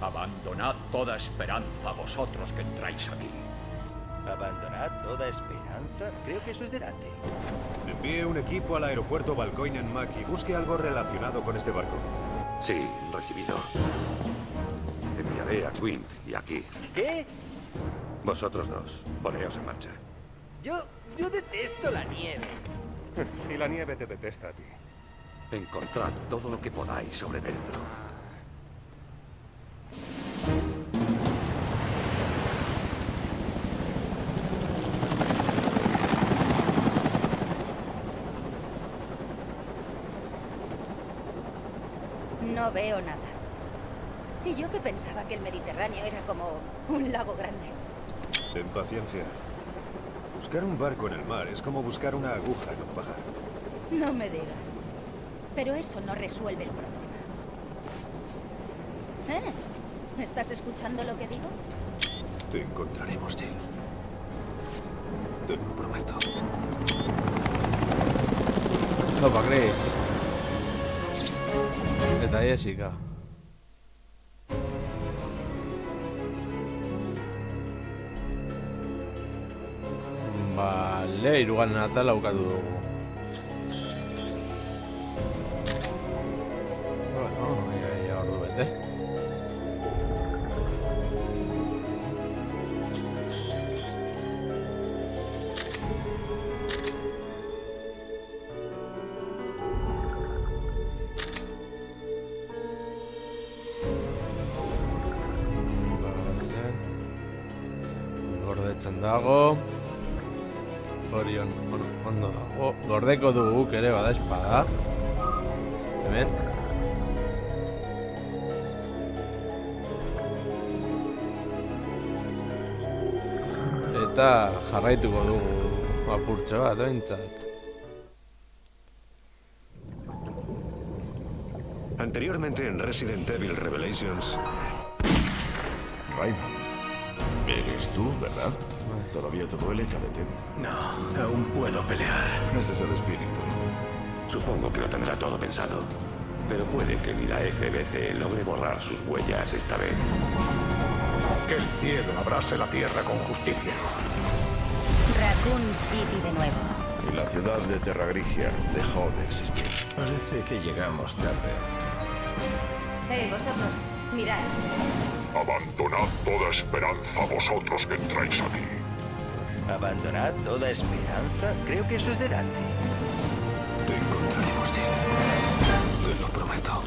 Abandonad toda esperanza, vosotros que entráis aquí. ¿Abandonad toda esperanza? Creo que eso es de Dante. Envíe un equipo al aeropuerto Valkoinen Mac y busque algo relacionado con este barco. Sí, recibido. Enviaré a Quint y a Keith. ¿Qué? Vosotros dos, poneos en marcha. Yo detesto la nieve. Y la nieve te detesta a ti. Encontrad todo lo que podáis sobre Veltro. No veo nada. Y yo que pensaba que el Mediterráneo era como un lago grande. Ten paciencia. Buscar un barco en el mar es como buscar una aguja en un pajar. No me digas. Pero eso no resuelve el problema. ¿Estás escuchando lo que digo? Te encontraremos, Jill. Te lo prometo. Topa, Chris. Eta Jessica. Vale, hirugarren atala bukatu dugu. Bueno, ya ordu bete. Gordetzen dago. Orion, ondo dago. Gordeko dugu ere bada espada. Hemen. Eta jarraituko dugu apurtxo bat, behintzat. Anteriormente en Resident Evil Revelations... Raymond, eres tú, ¿verdad? ¿Todavía te duele, cadete? No, aún puedo pelear. Ese es el espíritu. Supongo que lo tendrá todo pensado. Pero puede que ni la FBC logre borrar sus huellas esta vez. Que el cielo abrase la tierra con justicia. Raccoon City de nuevo. Y la ciudad de Terra Grigia dejó de existir. Parece que llegamos tarde. Vosotros, mirad. Abandonad toda esperanza, vosotros que entráis aquí. ¿Abandonad toda esperanza? Creo que eso es de Dante. Te encontraremos, Jill. Te lo prometo.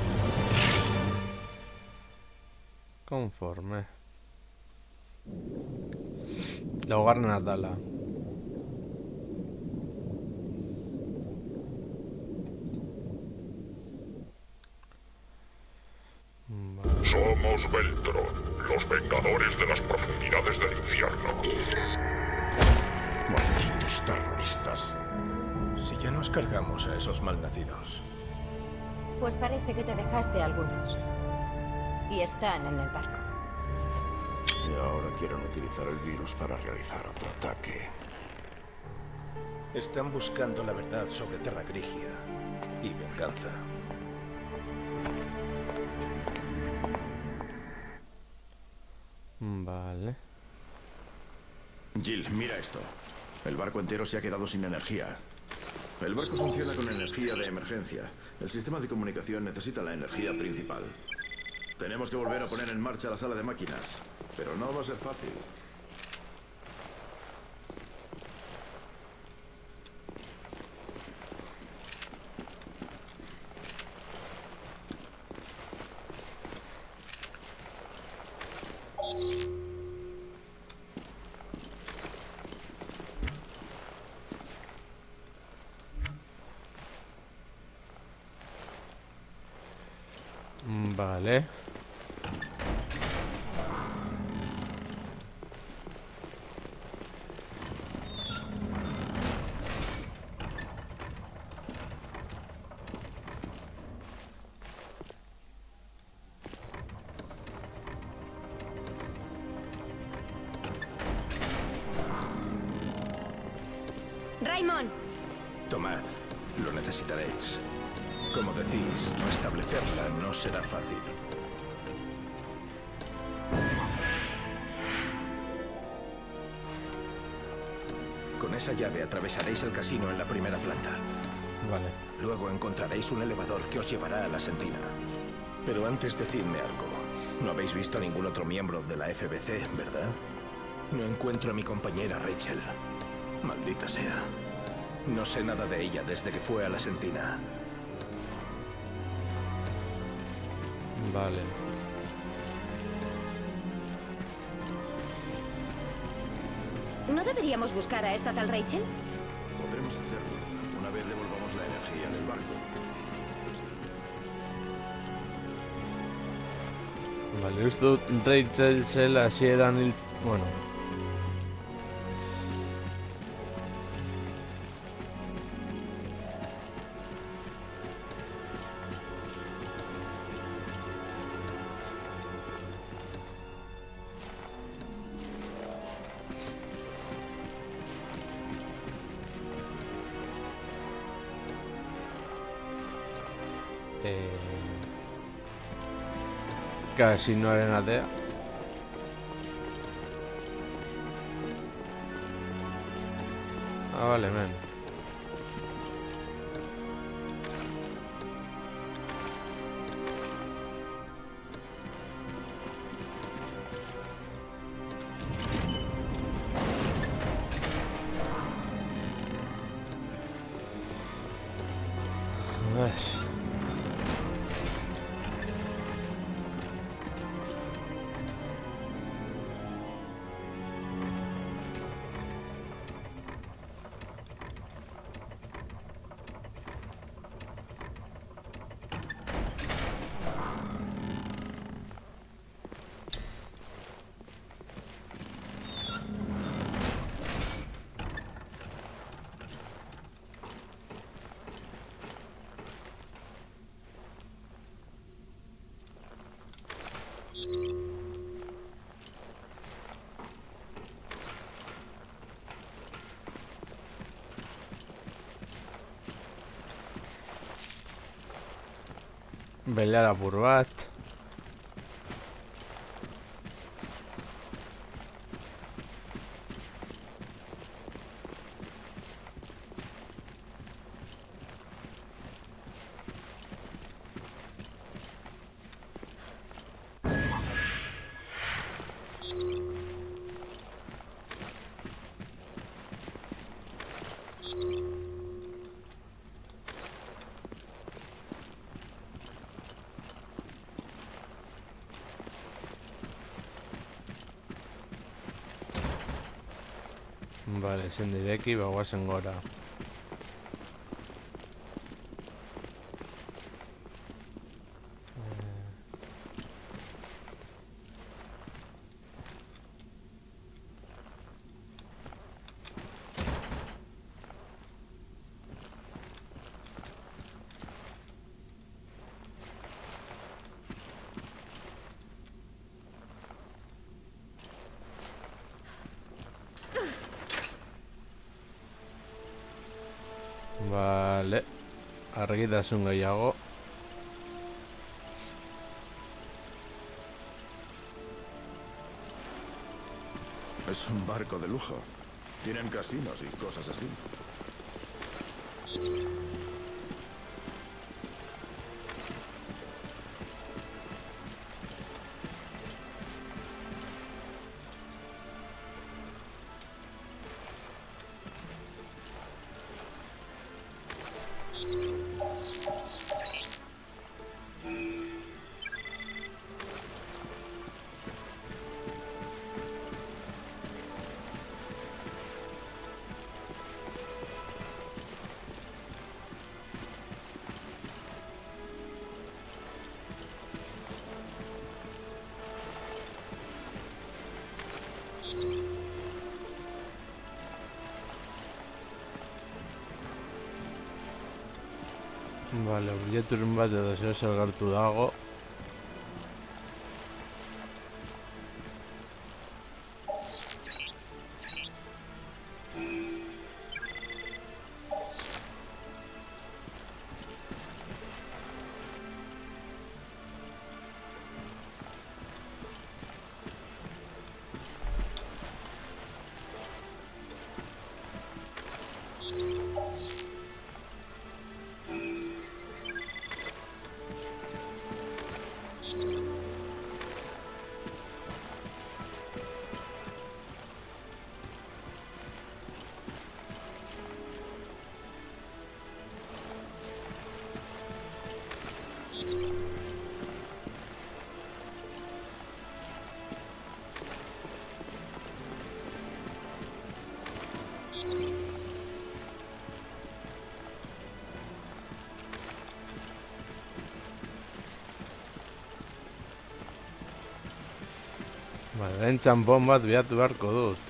Konforme. Laugarren atala. Somos Veltro, los vengadores de las profundidades del infierno. Malditos terroristas. Si ya nos cargamos a esos malnacidos. Pues parece que te dejaste a algunos. Y están en el barco. Y ahora quieren utilizar el virus para realizar otro ataque. Están buscando la verdad sobre Terra Grigia y venganza. Vale. Jill, mira esto. El barco entero se ha quedado sin energía. El barco funciona con energía de emergencia. El sistema de comunicación necesita la energía principal. Tenemos que volver a poner en marcha la sala de máquinas. Pero no va a ser fácil. Vale. Raymond. Tomad, lo necesitaréis. Como decís, restablecerla no será fácil. Con esa llave atravesaréis el casino en la primera planta. Vale. Luego encontraréis un elevador que os llevará a la Sentina. Pero antes decidme algo. No habéis visto a ningún otro miembro de la FBC, ¿verdad? No encuentro a mi compañera Rachel. Maldita sea. No sé nada de ella desde que fue a la Sentina. Vale. ¿No deberíamos buscar a esta tal Rachel? Podremos hacerlo una vez devolvamos la energía del barco. Vale, uste dut Rachel zela hasieran hil... Bueno. Kasinoaren atea. Ah, vale, men. Ay. Belear apur bat. Vale, ezin direki, bagoazen gora. Vale, argitasun gehiago. Es un barco de lujo. Tienen casinos y cosas así. Vale, objekturen bat edo zer gertu dago. Lehen txanpon bat bilatu beharko dut.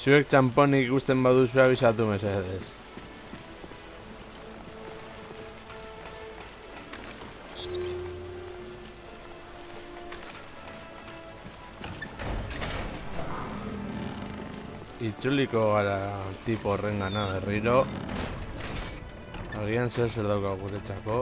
Zuek txamponik ikusten baduzu abisatu mesedez. Itzuliko gara tipo horrengana berriro. Agian zer dauka guretzako.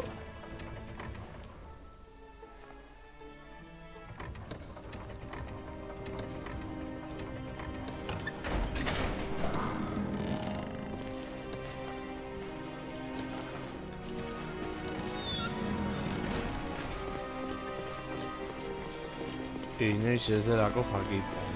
Inoiz ez delako jakiten.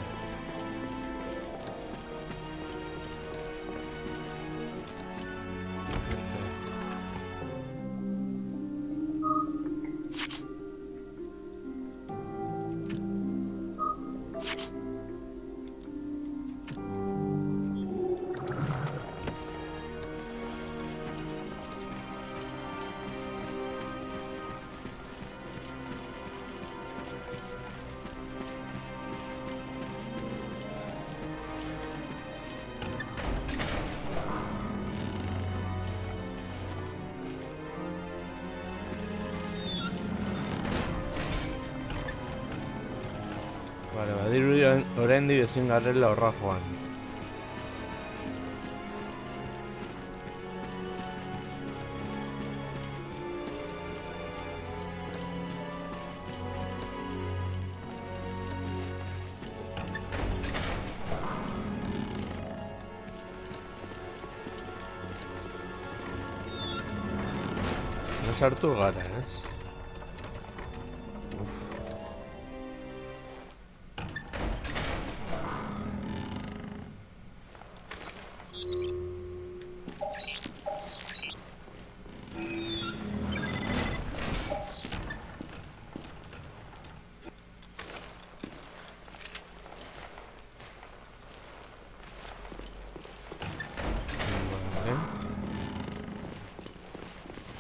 Bale, badirudi oraindik ezin garela horra joan. Sartu gara, ez?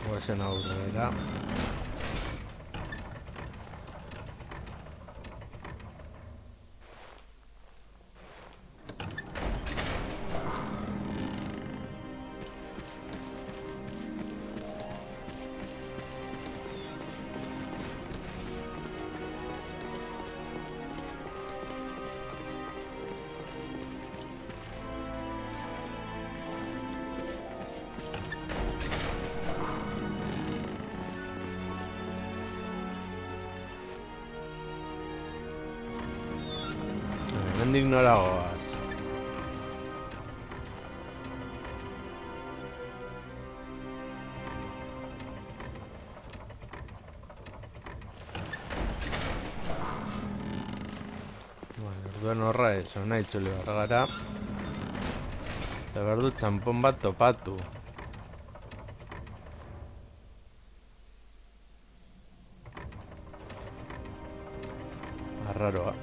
Goazen aurrera. Hemendik nora goaz. Orduan horra ez, hona itzuli behar gara. Eta behar dut txampon bat topatu. Arraroa.